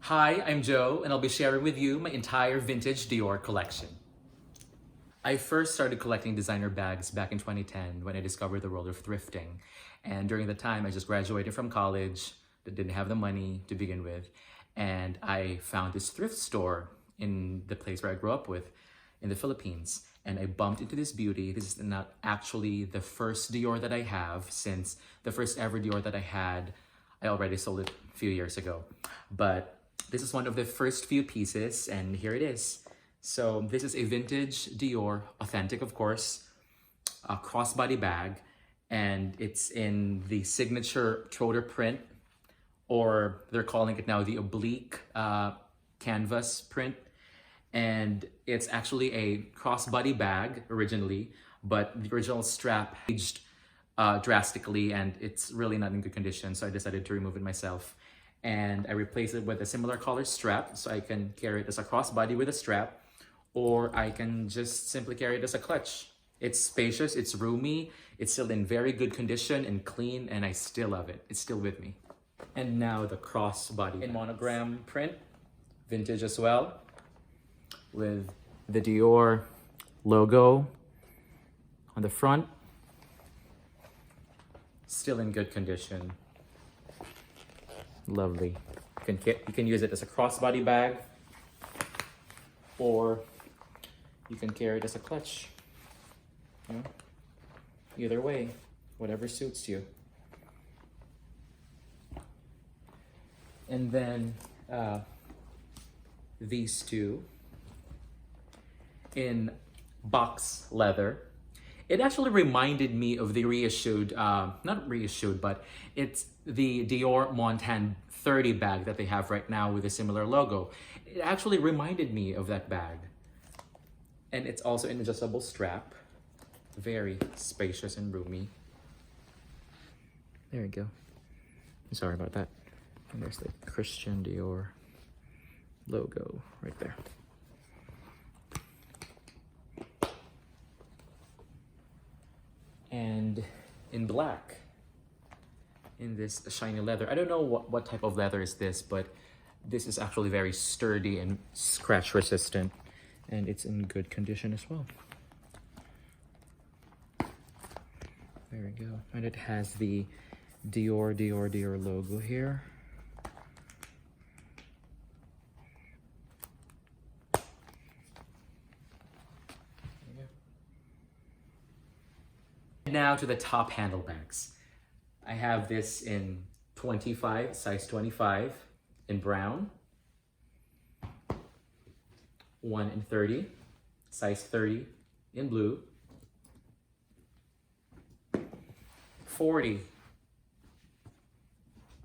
Hi, I'm Joe, and I'll be sharing with you my entire vintage Dior collection. I first started collecting designer bags back in 2010 when I discovered the world of thrifting. And during the time, I just graduated from college, didn't have the money to begin with, and I found this thrift store in the place where I grew up with in the Philippines. And I bumped into this beauty. This is not actually the first Dior that I have, since the first ever Dior that I had, I already sold it a few years ago. But this is one of the first few pieces, and here it is. So this is a vintage Dior, authentic of course, a crossbody bag, and it's in the signature Trotter print, or they're calling it now the Oblique canvas print. And it's actually a crossbody bag originally, but the original strap aged drastically and it's really not in good condition, so I decided to remove it myself. And I replaced it with a similar color strap, so I can carry it as a crossbody with a strap, or I can just simply carry it as a clutch. It's spacious, it's roomy, it's still in very good condition and clean, and I still love it. It's still with me. And now the crossbody in monogram print, vintage as well, with the Dior logo on the front. Still in good condition. Lovely. You can use it as a crossbody bag, or you can carry it as a clutch. You know? Either way, whatever suits you. And then these two in box leather. It actually reminded me of the reissued, not reissued, but it's the Dior Montano 30 bag that they have right now with a similar logo. It actually reminded me of that bag. And it's also an adjustable strap. Very spacious and roomy. There you go. Sorry about that. And there's the Christian Dior logo right there. And in black, in this shiny leather. I don't know what type of leather is this, but this is actually very sturdy and scratch resistant, and it's in good condition as well. There we go. And it has the Dior logo here. Now to the top handlebags. I have this in 25, size 25 in brown. One in 30, size 30 in blue. 40,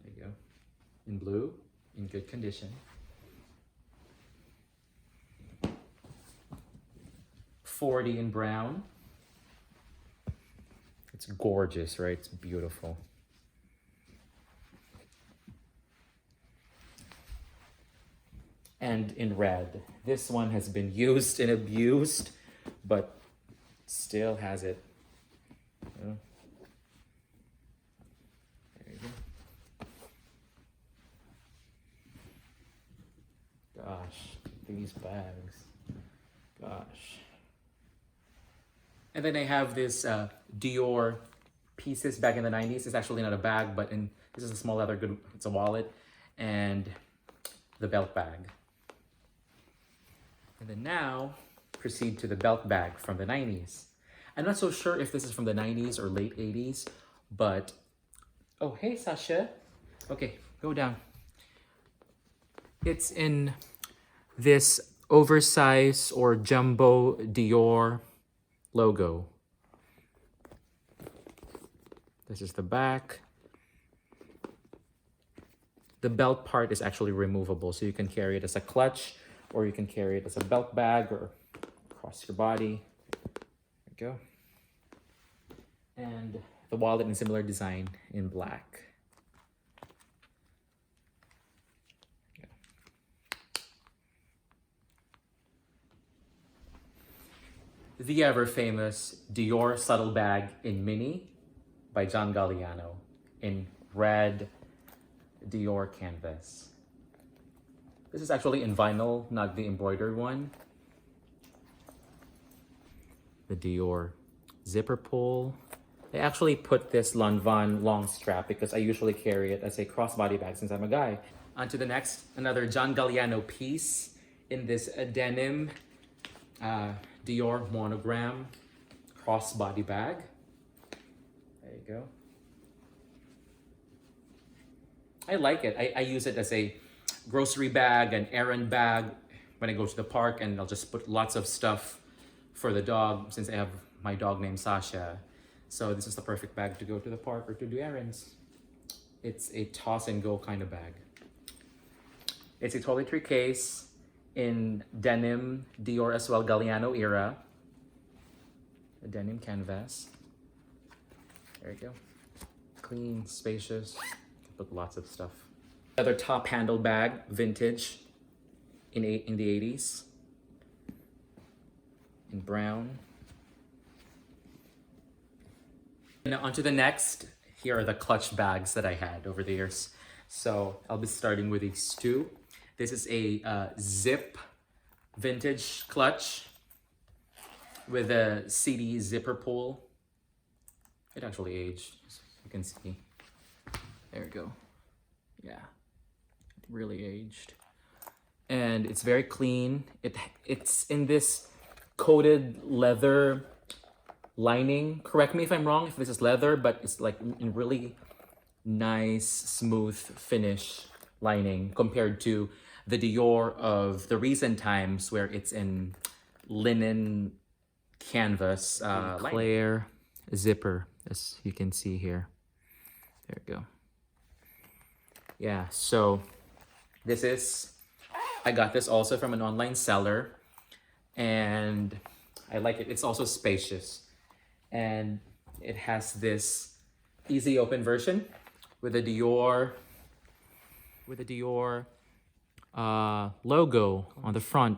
there you go, in blue, in good condition. 40 in brown. It's gorgeous, right? It's beautiful. And in red. This one has been used and abused, but still has it. Oh. There you go. Gosh, these bags. Gosh. And then I have this Dior pieces back in the 90s. It's actually not a bag, but this is a small leather good. It's a wallet and the belt bag. And then now proceed to the belt bag from the 90s. I'm not so sure if this is from the 90s or late 80s, but oh, hey Sasha. Okay, go down. It's in this oversized or jumbo Dior logo. This is the back. The belt part is actually removable, so you can carry it as a clutch, or you can carry it as a belt bag or across your body. There you go. And the wallet in similar design in black. The ever-famous Dior Subtle Bag in Mini by John Galliano in red Dior canvas. This is actually in vinyl, not the embroidered one. The Dior zipper pull. I actually put this Lanvin long strap because I usually carry it as a crossbody bag since I'm a guy. On to the next, another John Galliano piece in this denim Dior Monogram crossbody bag. There you go. I like it. I use it as a grocery bag, an errand bag when I go to the park, and I'll just put lots of stuff for the dog since I have my dog named Sasha. So this is the perfect bag to go to the park or to do errands. It's a toss and go kind of bag. It's a toiletry case in denim Dior as well, Galliano era. A denim canvas. There you go. Clean, spacious. Put lots of stuff. Another top handle bag, vintage, in the 80s. In brown. And now on to the next. Here are the clutch bags that I had over the years. So I'll be starting with these two. This is a zip vintage clutch with a CD zipper pull. It actually aged, as you can see. There we go. Yeah, it really aged. And it's very clean. It's in this coated leather lining. Correct me if I'm wrong if this is leather, but it's like in really nice, smooth finish lining compared to the Dior of the recent times where it's in linen canvas. Clear zipper, as you can see here. There we go. Yeah, so I got this also from an online seller and I like it. It's also spacious and it has this easy open version with a Dior logo on the front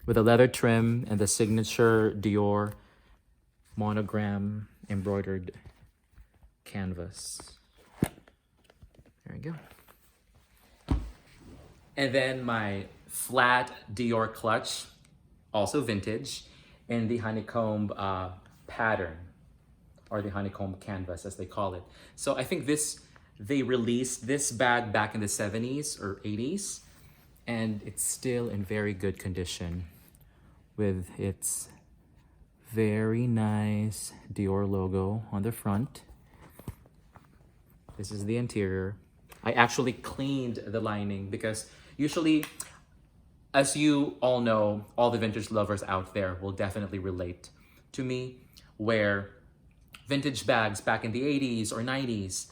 with a leather trim and the signature Dior Monogram embroidered canvas. There you go. And then my flat Dior clutch, also vintage, in the honeycomb pattern, or the honeycomb canvas as they call it. So I think they released this bag back in the 70s or 80s, and it's still in very good condition with its very nice Dior logo on the front. This is the interior. I actually cleaned the lining because usually, as you all know, all the vintage lovers out there will definitely relate to me, where vintage bags back in the 80s or 90s,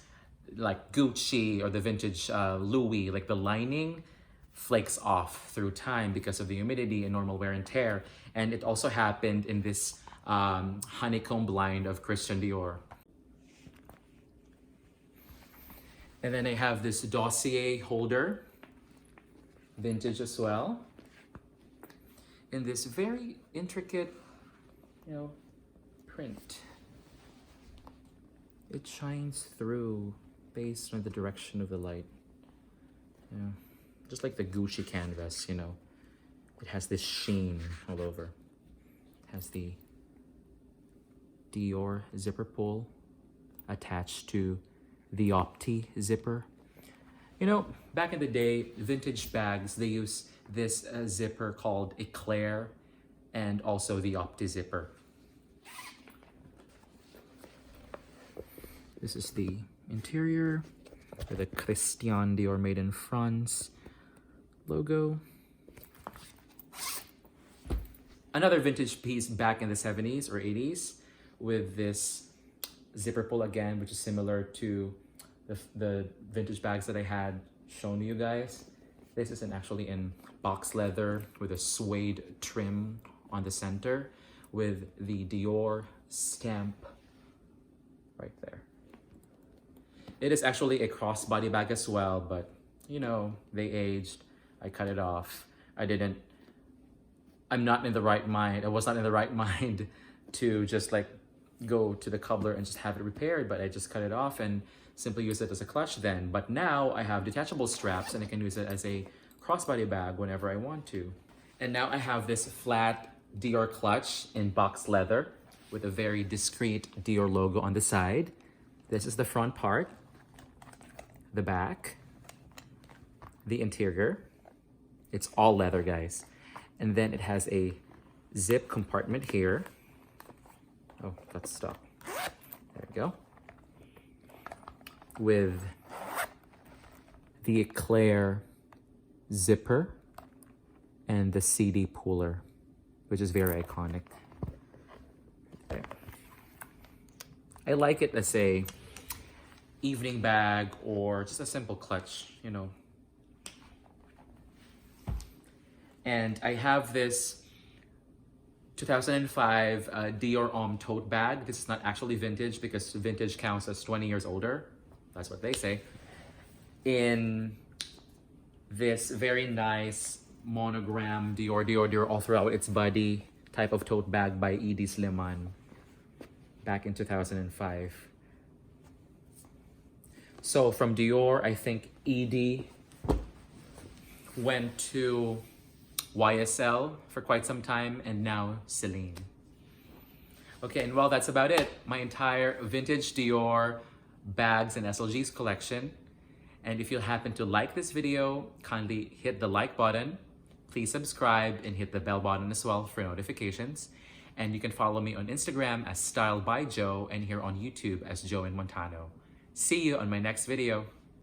like Gucci or the vintage Louis, like the lining flakes off through time because of the humidity and normal wear and tear. And it also happened in this honeycomb line of Christian Dior. And then I have this dossier holder, vintage as well, in this very intricate, print. It shines through based on the direction of the light. Just like the Gucci canvas, it has this sheen all over. It has the Dior zipper pull attached to the Opti zipper. Back in the day, vintage bags, they use this zipper called Eclair and also the Opti zipper. This is the interior with the Christian Dior made in France logo. Another vintage piece back in the 70s or 80s with this zipper pull again, which is similar to the vintage bags that I had shown you guys. This is actually in box leather with a suede trim on the center with the Dior stamp right there. It is actually a crossbody bag as well, but they aged. I cut it off. I'm not in the right mind. I was not in the right mind to just go to the cobbler and just have it repaired, but I just cut it off and simply use it as a clutch then. But now I have detachable straps and I can use it as a crossbody bag whenever I want to. And now I have this flat Dior clutch in box leather with a very discreet Dior logo on the side. This is the front part, the back, the interior. It's all leather, guys. And then it has a zip compartment here. Oh, that's stuck. There we go. With the eclair zipper and the CD puller, which is very iconic. Okay. I like it as a evening bag or just a simple clutch, you know. And I have this 2005 Dior Homme tote bag. This is not actually vintage because vintage counts as 20 years older. That's what they say. In this very nice monogram Dior all throughout its body type of tote bag by Edie Sliman back in 2005. So from Dior, I think Edie went to YSL for quite some time, and now Celine. Okay, and well, that's about it. My entire vintage Dior bags and SLGs collection. And if you happen to like this video, kindly hit the like button. Please subscribe and hit the bell button as well for notifications. And you can follow me on Instagram as Style by Joe and here on YouTube as Joe in Montano. See you on my next video.